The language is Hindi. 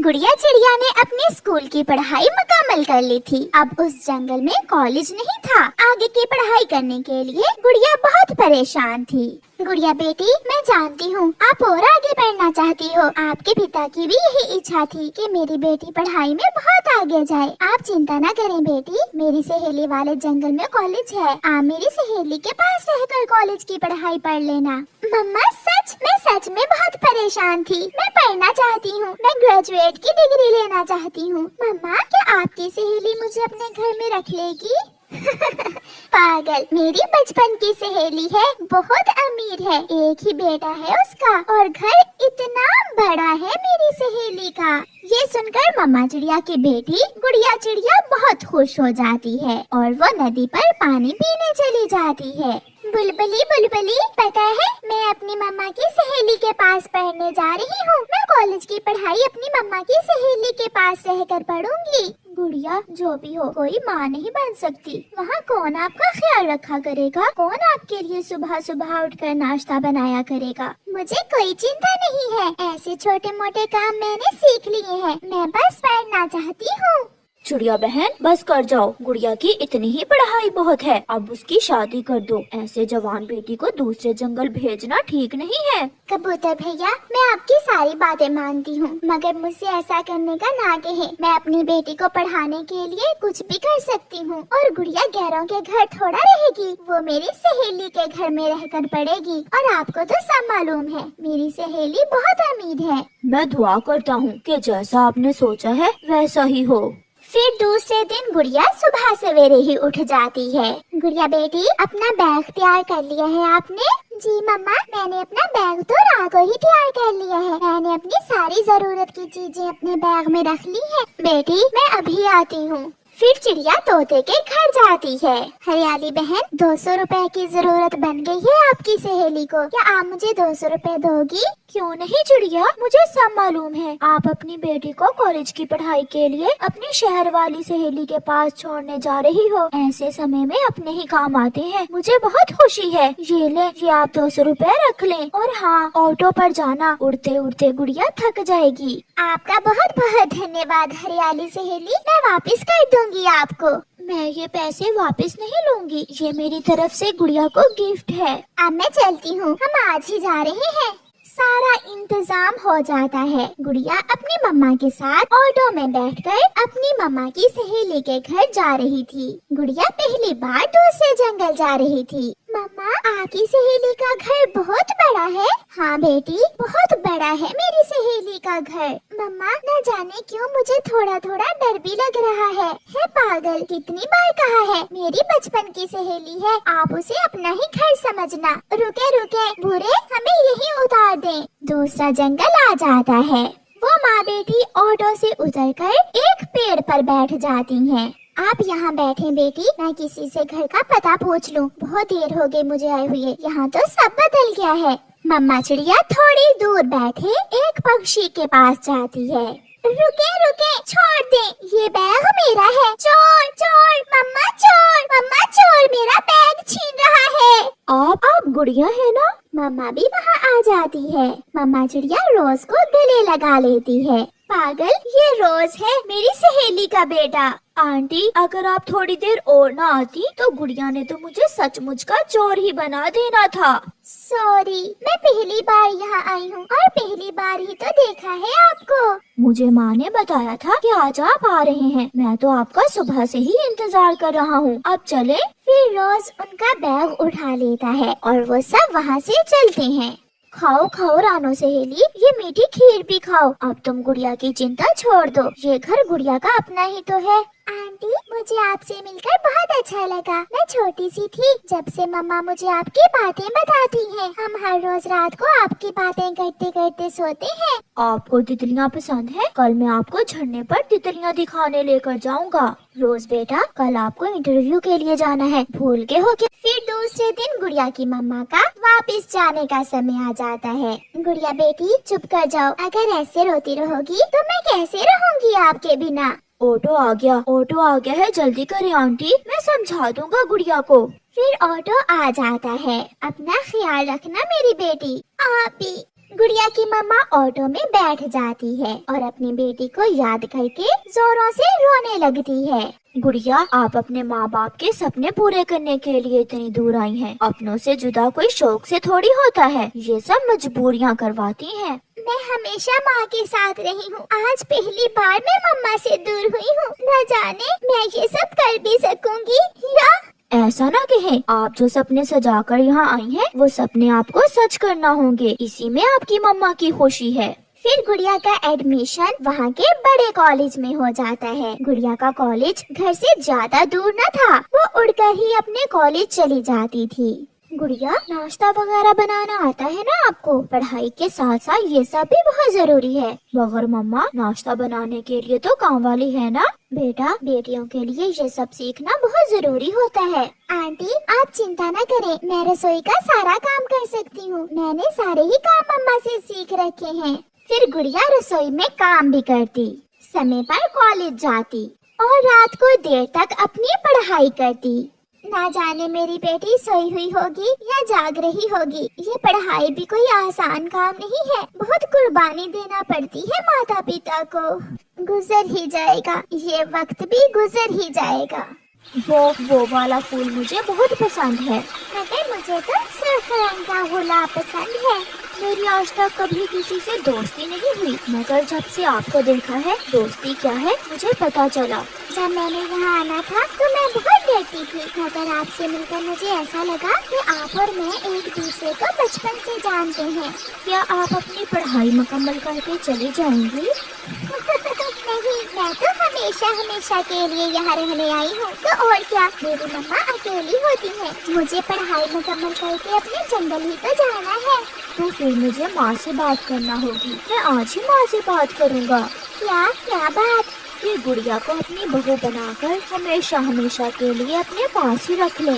गुड़िया चिड़िया ने अपने स्कूल की पढ़ाई मुकम्मल कर ली थी। अब उस जंगल में कॉलेज नहीं था। आगे की पढ़ाई करने के लिए गुड़िया बहुत परेशान थी। गुड़िया बेटी, मैं जानती हूँ आप और आगे बढ़ना चाहती हो। आपके पिता की भी यही इच्छा थी कि मेरी बेटी पढ़ाई में बहुत आगे जाए। आप चिंता न करें बेटी, मेरी सहेली वाले जंगल में कॉलेज है। आप मेरी सहेली के पास रहकर कॉलेज की पढ़ाई पढ़ लेना। मम्मा मैं सच में बहुत परेशान थी। मैं पढ़ना चाहती हूँ। मैं ग्रेजुएट की डिग्री लेना चाहती हूँ। मम्मा, क्या आपकी सहेली मुझे अपने घर में रख लेगी? पागल, मेरी बचपन की सहेली है, बहुत अमीर है, एक ही बेटा है उसका और घर इतना बड़ा है मेरी सहेली का। ये सुनकर मम्मा चिड़िया की बेटी गुड़िया चिड़िया बहुत खुश हो जाती है और वो नदी पर पानी पीने चली जाती है। बुलबुली बुलबुली, पता है मैं अपनी मम्मा की सहेली के पास पढ़ने जा रही हूँ। मैं कॉलेज की पढ़ाई अपनी मम्मा की सहेली के पास रहकर पढ़ूंगी। गुड़िया, जो भी हो, कोई माँ नहीं बन सकती। वहाँ कौन आपका ख्याल रखा करेगा? कौन आपके लिए सुबह सुबह उठकर नाश्ता बनाया करेगा? मुझे कोई चिंता नहीं है, ऐसे छोटे मोटे काम मैंने सीख लिए हैं। मैं बस पढ़ना चाहती हूँ। चिड़िया बहन, बस कर जाओ। गुड़िया की इतनी ही पढ़ाई बहुत है, अब उसकी शादी कर दो। ऐसे जवान बेटी को दूसरे जंगल भेजना ठीक नहीं है। कबूतर भैया, मैं आपकी सारी बातें मानती हूँ, मगर मुझसे ऐसा करने का ना कहे। मैं अपनी बेटी को पढ़ाने के लिए कुछ भी कर सकती हूँ। और गुड़िया गैरों के घर थोड़ा रहेगी, वो मेरी सहेली के घर में रहकर पढ़ेगी। और आपको तो सब मालूम है, मेरी सहेली बहुत अमीर है। मैं दुआ करता हूँ कि जैसा आपने सोचा है वैसा ही हो। फिर दूसरे दिन गुड़िया सुबह सवेरे ही उठ जाती है। गुड़िया बेटी, अपना बैग तैयार कर लिया है आपने? जी मम्मा, मैंने अपना बैग तो रात को ही तैयार कर लिया है। मैंने अपनी सारी जरूरत की चीजें अपने बैग में रख ली है। बेटी, मैं अभी आती हूँ। फिर चिड़िया तोते के घर जाती है। हरियाली बहन, 200 रुपए की जरूरत बन गई है आपकी सहेली को। क्या आप मुझे 200 रुपए दोगी? क्यों नहीं चिड़िया, मुझे सब मालूम है। आप अपनी बेटी को कॉलेज की पढ़ाई के लिए अपनी शहर वाली सहेली के पास छोड़ने जा रही हो। ऐसे समय में अपने ही काम आते हैं। मुझे बहुत खुशी है। ये ले, ये आप 200 रुपए रख लें। और हाँ, ऑटो पर जाना, उड़ते उड़ते गुड़िया थक जाएगी। आपका बहुत बहुत धन्यवाद हरियाली सहेली, मैं वापस कर दूंगी आपको। मैं ये पैसे वापस नहीं लूंगी, ये मेरी तरफ से गुड़िया को गिफ्ट है। अब मैं चलती हूँ, हम आज ही जा रहे हैं। सारा इंतजाम हो जाता है। गुड़िया अपनी मम्मा के साथ ऑटो में बैठकर अपनी मम्मा की सहेली के घर जा रही थी। गुड़िया पहली बार दूसरे जंगल जा रही थी। मम्मा, आपकी सहेली का घर बहुत बड़ा है? हाँ बेटी, बहुत बड़ा है मेरी सहेली का घर। मम्मा, न जाने क्यों मुझे थोड़ा थोड़ा डर भी लग रहा है। पागल, कितनी बार कहा है, मेरी बचपन की सहेली है, आप उसे अपना ही घर समझना। रुके रुके बुरे, हमें यही उतार दें। दूसरा जंगल आ जाता है। वो माँ बेटी ऑटो से उतरकर एक पेड़ पर बैठ जाती हैं। आप यहाँ बैठे बेटी, मैं किसी से घर का पता पूछ लूँ। बहुत देर हो गई मुझे आए हुए, यहाँ तो सब बदल गया है। मम्मा चिड़िया थोड़ी दूर बैठे एक पक्षी के पास जाती है। रुके रुके, छोड़ दे, ये बैग मेरा है। चोर चोर, मम्मा चोर, मम्मा चोर मेरा बैग छीन रहा है। आप गुड़िया है ना? मम्मा भी वहाँ आ जाती है। मम्मा चिड़िया रोज को गले लगा लेती है। पागल, ये रोज है मेरी सहेली का बेटा। आंटी, अगर आप थोड़ी देर और ना आती तो गुड़िया ने तो मुझे सचमुच का चोर ही बना देना था। सॉरी, मैं पहली बार यहाँ आई हूँ और पहली बार ही तो देखा है आपको। मुझे माँ ने बताया था कि आज आप आ रहे हैं। मैं तो आपका सुबह से ही इंतजार कर रहा हूँ। अब चले? फिर रोज उनका बैग उठा लेता है और वो सब वहाँ से चलते हैं। खाओ खाओ रानो सहेली, ये मीठी खीर भी खाओ। अब तुम गुड़िया की चिंता छोड़ दो, ये घर गुड़िया का अपना ही तो है। आंटी, मुझे आपसे मिलकर बहुत अच्छा लगा। मैं छोटी सी थी जब से मम्मा मुझे आपकी बातें बताती हैं। हम हर रोज रात को आपकी बातें करते करते सोते हैं। आपको तितलियाँ पसंद है? कल मैं आपको झरने पर तितलियाँ दिखाने लेकर जाऊँगा। रोज बेटा, कल आपको इंटरव्यू के लिए जाना है, भूल के हो क्या? फिर दूसरे दिन गुड़िया की मम्मा का वापस जाने का समय आ जाता है। गुड़िया बेटी, चुप कर जाओ, अगर ऐसे रोती रहोगी तो मैं कैसे रहूँगी आपके बिना। ऑटो आ गया है, जल्दी करें आंटी, मैं समझा दूंगा गुड़िया को। फिर ऑटो आ जाता है। अपना ख्याल रखना मेरी बेटी। आप भी। गुड़िया की मम्मा ऑटो में बैठ जाती है और अपनी बेटी को याद करके जोरों से रोने लगती है। गुड़िया, आप अपने माँ बाप के सपने पूरे करने के लिए इतनी दूर आई हैं। अपनों से जुदा कोई शौक से थोड़ी होता है, ये सब मजबूरियाँ करवाती हैं। मैं हमेशा माँ के साथ रही हूँ, आज पहली बार मैं मम्मा से दूर हुई हूँ। न जाने मैं ये सब कर भी सकूंगी या। ऐसा ना कहें, आप जो सपने सजाकर यहाँ आई हैं, वो सपने आपको सच करना होंगे। इसी में आपकी मम्मा की खुशी है। फिर गुड़िया का एडमिशन वहाँ के बड़े कॉलेज में हो जाता है। गुड़िया का कॉलेज घर से ज्यादा दूर न था, वो उड़कर ही अपने कॉलेज चली जाती थी। गुड़िया, नाश्ता वगैरह बनाना आता है ना आपको? पढ़ाई के साथ साथ ये सब भी बहुत जरूरी है। मगर मम्मा, नाश्ता बनाने के लिए तो काम वाली है ना। बेटा, बेटियों के लिए ये सब सीखना बहुत जरूरी होता है। आंटी, आप चिंता न करें, मैं रसोई का सारा काम कर सकती हूँ। मैंने सारे ही काम मम्मा से सीख रखे हैं। फिर गुड़िया रसोई में काम भी करती, समय पर कॉलेज जाती और रात को देर तक अपनी पढ़ाई करती। ना जाने मेरी बेटी सोई हुई होगी या जाग रही होगी। ये पढ़ाई भी कोई आसान काम नहीं है, बहुत कुर्बानी देना पड़ती है माता पिता को। गुजर ही जाएगा, ये वक्त भी गुजर ही जाएगा। वो वाला फूल मुझे बहुत पसंद है। मगर मुझे तो सिर्फ रंग का गुलाब पसंद है। मेरी आज तक कभी किसी से दोस्ती नहीं हुई, मगर जब से आपको देखा है दोस्ती क्या है मुझे पता चला। जब मैंने यहाँ आना था तो मैं बहुत डरती थी, मगर आपसे मिलकर मुझे ऐसा लगा कि आप और मैं एक दूसरे को बचपन से जानते हैं। क्या आप अपनी पढ़ाई मुकम्मल करके चली जाएंगी? नहीं, मैं तो हमेशा के लिए यहाँ रहने आई हूँ। तो और क्या, मेरी मम्मा अकेली होती है। मुझे पढ़ाई मुकम्मल करके अपने जंगल ही तो जाना है। तो फिर मुझे माँ से बात करना होगी। मैं आज ही माँ से बात करूँगा। क्या बात? कि गुड़िया को अपनी बहू बनाकर हमेशा के लिए अपने पास ही रख ले।